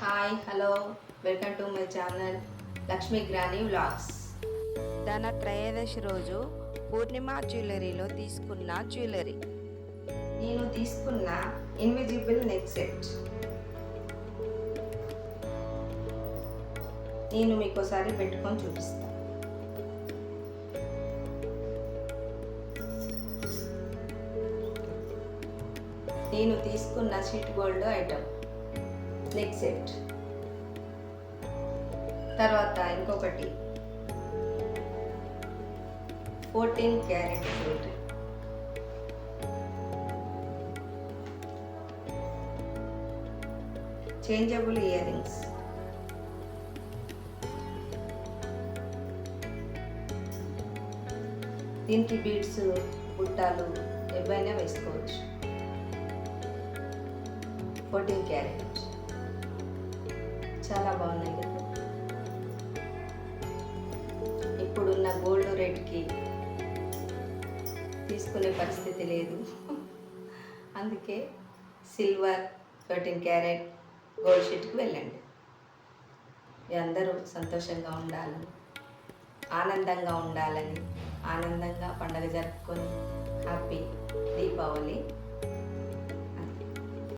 Hi hello welcome to my channel Lakshmi granny vlogs. Dhanatrayodashi రోజు పూర్ణిమ జ్యువెలరీలో తీసుకున్న jewellery. నేను తీసుకున్న ఇన్విజిబుల్ నెక్ సెట్ నేను మీకు ఒకసారి పెట్టుకొని చూపిస్తాను. నేను తీసుకున్న sweet gold item neck set. తర్వాత ఇంకొకటి 14 carrot jewellery. Changeable ear rings. దీనికి బీడ్స్ బుట్టాలు ఏవైనా వేసుకోవచ్చు. 14 క్యారెట్ చాలా బాగున్నాయి కదా. ఇప్పుడున్న గోల్డ్ రేట్కి తీసుకునే పరిస్థితి లేదు. అందుకే సిల్వర్ 13 క్యారెట్ గోల్డ్ షీట్కి వెళ్ళండి. అందరూ సంతోషంగా ఉండాలని, ఆనందంగా ఉండాలని, ఆనందంగా పండగ జరుపుకొని హ్యాపీ దీపావళి.